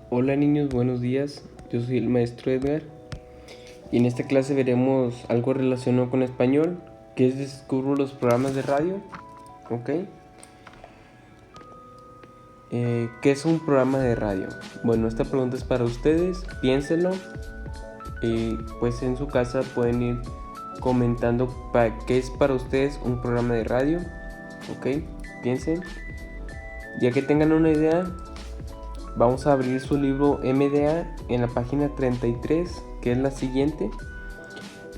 Hola niños, buenos días. Yo soy el maestro Edgar y en esta clase veremos algo relacionado con español, que es descubro los programas de radio. ¿Ok? ¿Qué es un programa de radio? Bueno, esta pregunta es para ustedes, piénsenlo y pues en su casa pueden ir comentando qué es para ustedes un programa de radio. ¿Ok? Piensen. Ya que tengan una idea, vamos a abrir su libro MDA en la página 33, que es la siguiente,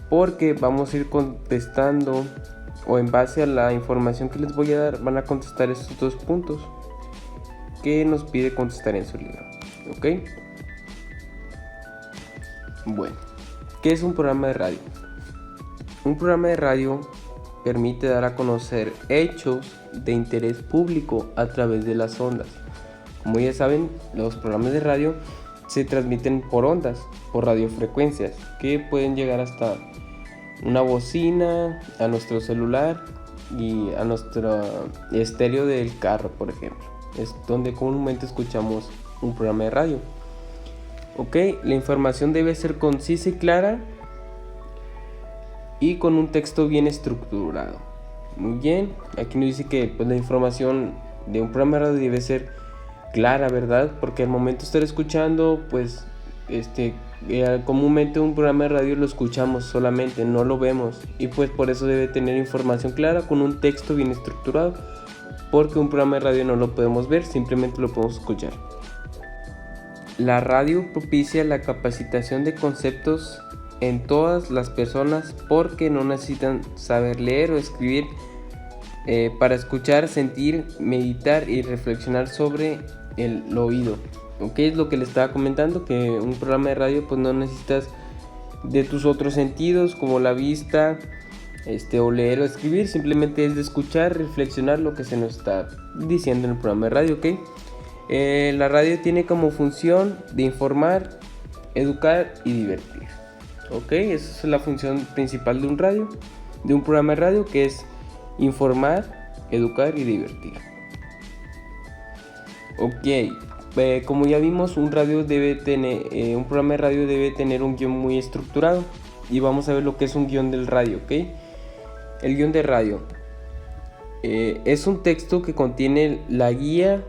porque vamos a ir contestando, o en base a la información que les voy a dar, van a contestar estos dos puntos que nos pide contestar en su libro. ¿Ok? Bueno, ¿qué es un programa de radio? Un programa de radio permite dar a conocer hechos de interés público a través de las ondas. Como ya saben, los programas de radio se transmiten por ondas, por radiofrecuencias, que pueden llegar hasta una bocina, a nuestro celular y a nuestro estéreo del carro, por ejemplo. Es donde comúnmente escuchamos un programa de radio. Ok, la información debe ser concisa y clara y con un texto bien estructurado. Muy bien, aquí nos dice que pues, la información de un programa de radio debe ser clara, ¿verdad? Porque al momento de estar escuchando, pues comúnmente un programa de radio lo escuchamos solamente, no lo vemos, y pues por eso debe tener información clara con un texto bien estructurado, porque un programa de radio no lo podemos ver, simplemente lo podemos escuchar. La radio propicia la capacitación de conceptos en todas las personas porque no necesitan saber leer o escribir para escuchar, sentir, meditar y reflexionar sobre el oído. ¿Ok? Es lo que les estaba comentando, que un programa de radio pues no necesitas de tus otros sentidos como la vista, o leer o escribir, simplemente es de escuchar, reflexionar lo que se nos está diciendo en el programa de radio. ¿Ok? La radio tiene como función de informar, educar y divertir. ¿Ok? Esa es la función principal de un programa de radio, que es informar, educar y divertir. Ok, como ya vimos, un programa de radio debe tener un guión muy estructurado, y vamos a ver lo que es un guión del radio. ¿Ok? El guión de radio es un texto que contiene la guía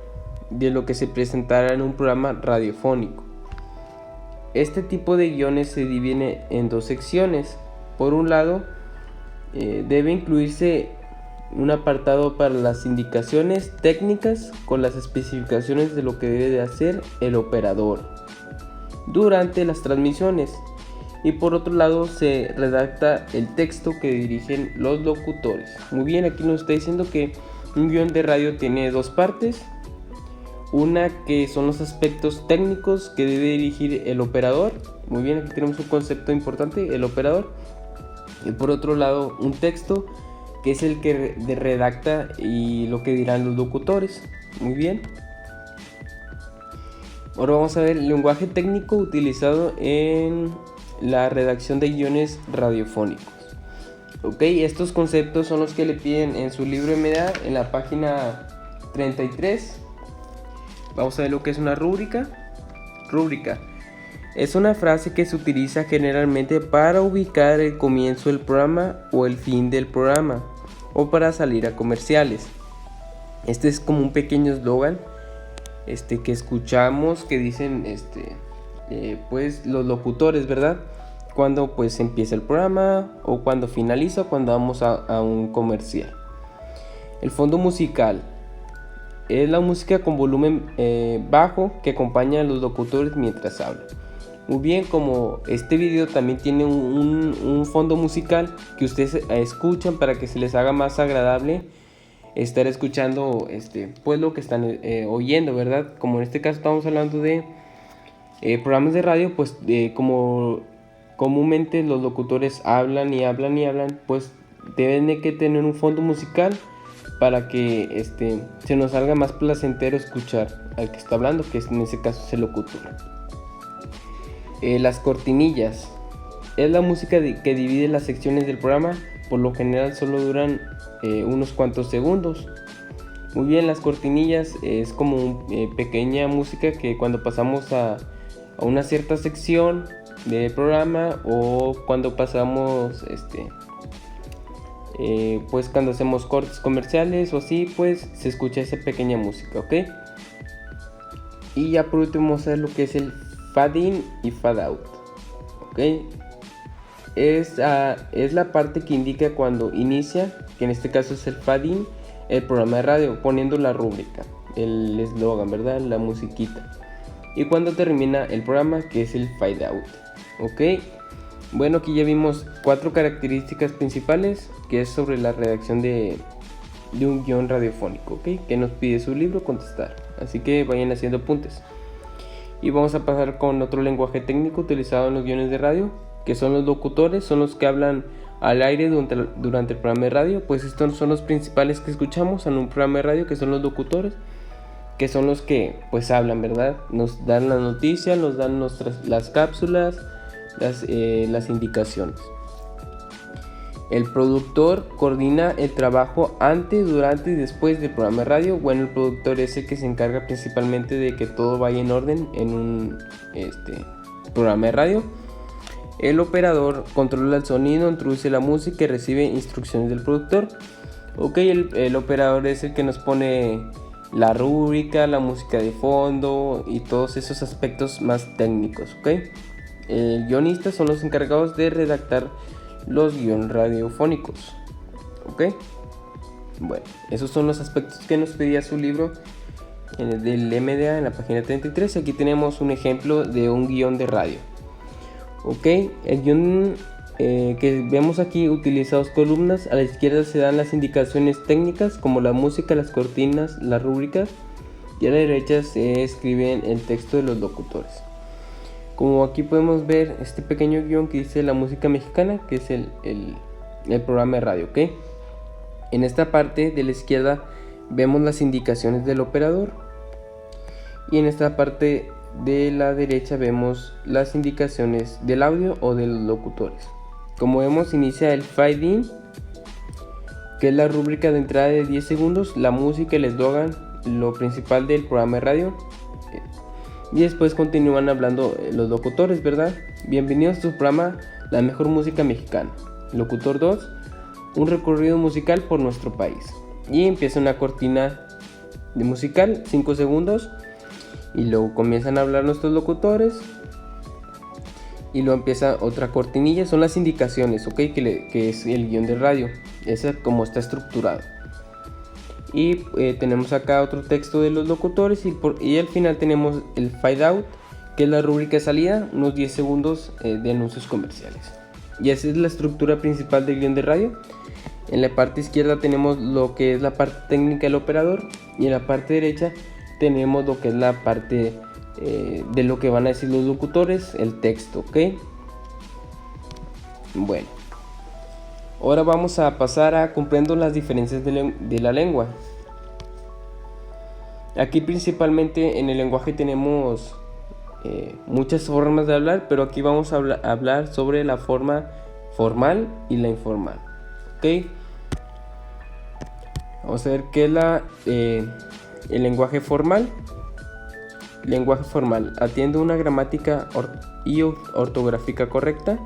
de lo que se presentará en un programa radiofónico. Este tipo de guiones se divide en dos secciones. Por un lado, debe incluirse un apartado para las indicaciones técnicas con las especificaciones de lo que debe de hacer el operador durante las transmisiones, y por otro lado se redacta el texto que dirigen los locutores. Muy bien, aquí nos está diciendo que un guión de radio tiene dos partes. Una que son los aspectos técnicos que debe dirigir el operador. Muy bien, aquí tenemos un concepto importante, el operador. Y por otro lado, un texto que es el que redacta y lo que dirán los locutores. Muy bien. Ahora vamos a ver el lenguaje técnico utilizado en la redacción de guiones radiofónicos. Ok, estos conceptos son los que le piden en su libro MDA en la página 33. Vamos a ver lo que es una rúbrica. Rúbrica es una frase que se utiliza generalmente para ubicar el comienzo del programa o el fin del programa, o para salir a comerciales. Este es como un pequeño eslogan que escuchamos, que dicen pues los locutores, ¿verdad? Cuando pues empieza el programa, o cuando finaliza, o cuando vamos a un comercial. El fondo musical es la música con volumen bajo que acompaña a los locutores mientras hablan. Muy bien, como este video también tiene un fondo musical que ustedes escuchan para que se les haga más agradable estar escuchando pues lo que están oyendo, ¿verdad? Como en este caso estamos hablando de programas de radio, pues como comúnmente los locutores hablan y hablan y hablan, pues deben de que tener un fondo musical para que se nos salga más placentero escuchar al que está hablando, que en ese caso es el locutor. Las cortinillas es la música que divide las secciones del programa. Por lo general solo duran unos cuantos segundos. Muy bien, las cortinillas es como pequeña música que cuando pasamos a una cierta sección del programa, o cuando pasamos pues cuando hacemos cortes comerciales o así, pues se escucha esa pequeña música, ¿ok? Y ya por último vamos a ver lo que es el fade in y fade out, ¿ok? Es la parte que indica cuando inicia, que en este caso es el fade in, el programa de radio, poniendo la rúbrica, el eslogan, ¿verdad? La musiquita. Y cuando termina el programa, que es el fade out, ¿ok? Bueno, aquí ya vimos 4 características principales, que es sobre la redacción de un guión radiofónico, ¿ok? Que nos pide su libro contestar. Así que vayan haciendo apuntes. Y vamos a pasar con otro lenguaje técnico utilizado en los guiones de radio, que son los locutores, son los que hablan al aire durante el programa de radio. Pues estos son los principales que escuchamos en un programa de radio, que son los locutores, que son los que pues hablan, ¿verdad? Nos dan la noticia, nos dan las cápsulas, las indicaciones. El productor coordina el trabajo antes, durante y después del programa de radio. Bueno, el productor es el que se encarga principalmente de que todo vaya en orden en un programa de radio. El operador controla el sonido, introduce la música y recibe instrucciones del productor. Ok, el operador es el que nos pone la rúbrica, la música de fondo y todos esos aspectos más técnicos, ok. El guionista son los encargados de redactar los guiones radiofónicos, ok. Bueno, esos son los aspectos que nos pedía su libro del MDA en la página 33. Aquí tenemos un ejemplo de un guión de radio, ok. El guión que vemos aquí utiliza 2 columnas. A la izquierda se dan las indicaciones técnicas como la música, las cortinas, las rúbricas, y a la derecha se escribe el texto de los locutores. Como aquí podemos ver este pequeño guión que dice la música mexicana, que es el programa de radio, ¿ok? En esta parte de la izquierda vemos las indicaciones del operador, y en esta parte de la derecha vemos las indicaciones del audio o de los locutores. Como vemos, inicia el fade in, que es la rúbrica de entrada de 10 segundos, la música, el eslogan, lo principal del programa de radio. Y después continúan hablando los locutores, ¿verdad? Bienvenidos a su programa La Mejor Música Mexicana. Locutor 2, un recorrido musical por nuestro país. Y empieza una cortina de musical, 5 segundos. Y luego comienzan a hablar nuestros locutores. Y luego empieza otra cortinilla, son las indicaciones, ¿ok? Que es el guión de radio. Esa como está estructurado. Y tenemos acá otro texto de los locutores, y al final tenemos el fade out, que es la rúbrica de salida, unos 10 segundos de anuncios comerciales. Y esa es la estructura principal del guión de radio. En la parte izquierda tenemos lo que es la parte técnica del operador, y en la parte derecha tenemos lo que es la parte de lo que van a decir los locutores, el texto, ¿ok? Bueno. Ahora vamos a pasar a comprendo las diferencias de la lengua. Aquí principalmente en el lenguaje tenemos muchas formas de hablar, pero aquí vamos a hablar sobre la forma formal y la informal, ¿ok? Vamos a ver qué es el lenguaje formal. Lenguaje formal: atiende una gramática y ortográfica correcta.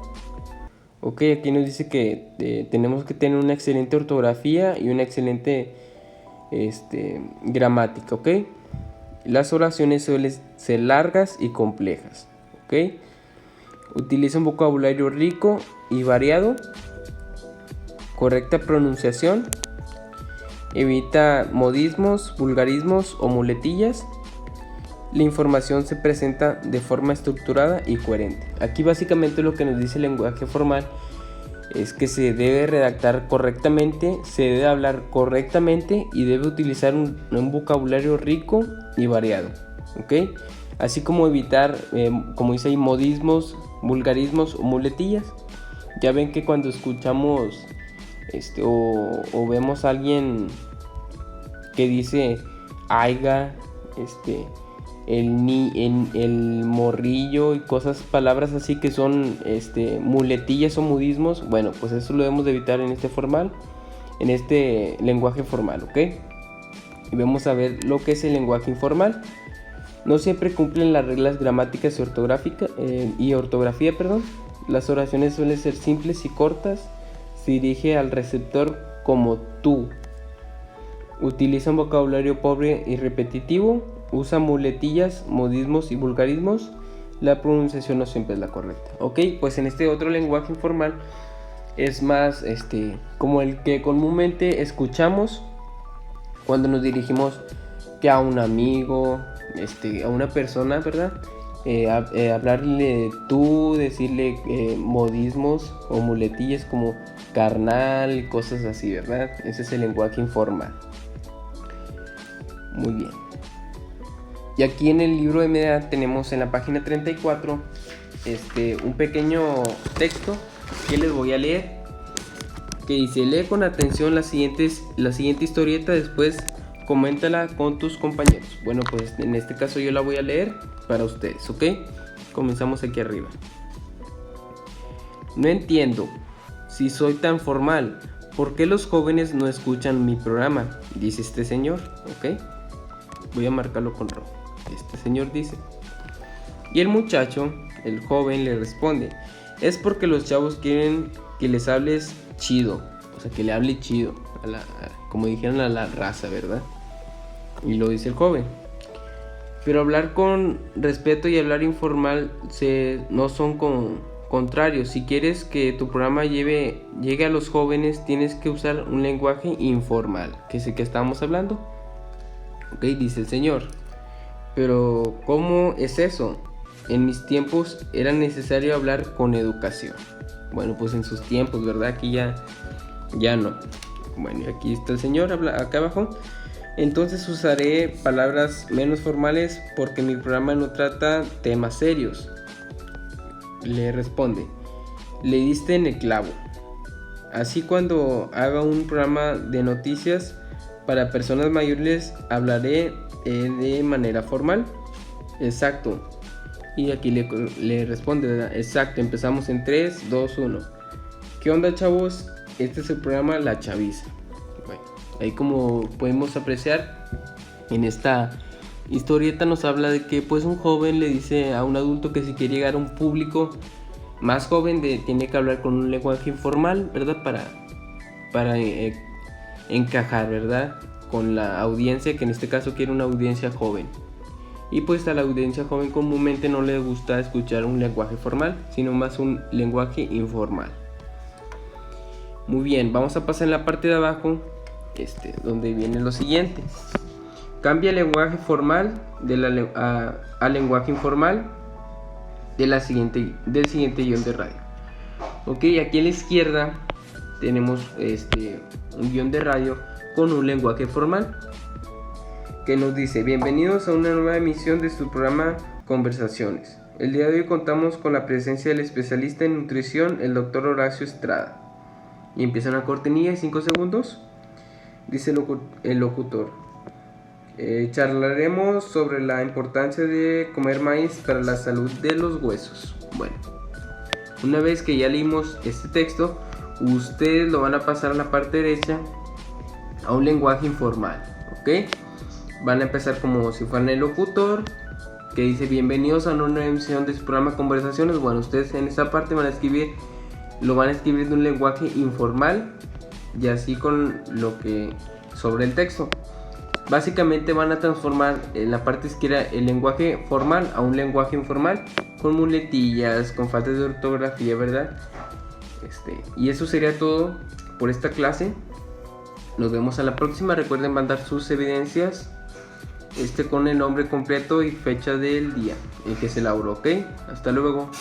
Ok, aquí nos dice que tenemos que tener una excelente ortografía y una excelente gramática, ok. Las oraciones suelen ser largas y complejas, ok. Utiliza un vocabulario rico y variado. Correcta pronunciación. Evita modismos, vulgarismos o muletillas. La información se presenta de forma estructurada y coherente. Aquí básicamente lo que nos dice el lenguaje formal es que se debe redactar correctamente, se debe hablar correctamente y debe utilizar un vocabulario rico y variado, ¿ok? Así como evitar, como dice ahí, modismos, vulgarismos o muletillas. Ya ven que cuando escuchamos o vemos a alguien que dice aiga, el morrillo y palabras así que son muletillas o modismos, bueno, pues eso lo debemos de evitar en este lenguaje formal, ¿ok? y vamos a ver lo que es el lenguaje informal. No siempre cumplen las reglas gramáticas y ortografía. Las oraciones suelen ser simples y cortas. Se dirige al receptor como tú. Utiliza un vocabulario pobre y repetitivo. Usa muletillas, modismos y vulgarismos. La pronunciación no siempre es la correcta. Ok, pues en este otro lenguaje informal es más como el que comúnmente escuchamos cuando nos dirigimos que a un amigo, a una persona, ¿verdad? Hablarle tú, decirle modismos o muletillas como carnal, cosas así, ¿verdad? Ese es el lenguaje informal. Muy bien. Y aquí en el libro de MEDA tenemos en la página 34 un pequeño texto que les voy a leer, que dice: lee con atención la siguiente historieta, después coméntala con tus compañeros. Bueno, pues en este caso yo la voy a leer para ustedes, ¿ok? Comenzamos aquí arriba. No entiendo, si soy tan formal, ¿por qué los jóvenes no escuchan mi programa? Dice este señor, ¿ok? Voy a marcarlo con rojo. Este señor dice. Y el muchacho, el joven, le responde: es porque los chavos quieren que les hables chido. O sea, que le hable chido, como dijeron, a la raza, ¿verdad? Y lo dice el joven. Pero hablar con respeto y hablar informal no son contrarios. Si quieres que tu programa llegue a los jóvenes, tienes que usar un lenguaje informal, que es el que estábamos hablando. Ok, dice el señor. Pero ¿cómo es eso? En mis tiempos era necesario hablar con educación. Bueno, pues en sus tiempos, ¿verdad? Aquí ya no. Bueno, y aquí está el señor, acá abajo. Entonces usaré palabras menos formales porque mi programa no trata temas serios. Le responde: le diste en el clavo. Así cuando haga un programa de noticias para personas mayores hablaré de manera formal. Exacto. Y aquí le responde, ¿verdad? Exacto, empezamos en 3, 2, 1. ¿Qué onda, chavos? Este es el programa La Chaviza. Bueno, ahí como podemos apreciar, en esta historieta nos habla de que pues un joven le dice a un adulto que si quiere llegar a un público más joven tiene que hablar con un lenguaje informal, ¿verdad? Para encajar, ¿verdad? Con la audiencia, que en este caso quiere una audiencia joven. Y pues a la audiencia joven comúnmente no le gusta escuchar un lenguaje formal, sino más un lenguaje informal. Muy bien, vamos a pasar en la parte de abajo, donde viene lo siguiente. Cambia el lenguaje formal al lenguaje informal del siguiente guión de radio. Ok, aquí a la izquierda tenemos un guión de radio con un lenguaje formal que nos dice: bienvenidos a una nueva emisión de su programa Conversaciones. El día de hoy contamos con la presencia del especialista en nutrición, el Dr. Horacio Estrada. Y empieza una cortinilla de 5 segundos. Dice el locutor: charlaremos sobre la importancia de comer maíz para la salud de los huesos. Bueno, una vez que ya leímos este texto, ustedes lo van a pasar a la parte derecha a un lenguaje informal, ¿ok? Van a empezar como si fueran el locutor, que dice: bienvenidos a una nueva emisión de su programa Conversaciones. Bueno, ustedes en esa parte lo van a escribir de un lenguaje informal, y así con lo que sobre el texto. Básicamente van a transformar en la parte izquierda el lenguaje formal a un lenguaje informal, con muletillas, con faltas de ortografía, ¿verdad? Y eso sería todo por esta clase. Nos vemos a la próxima. Recuerden mandar sus evidencias con el nombre completo y fecha del día en que se elaboró, ¿ok? Hasta luego.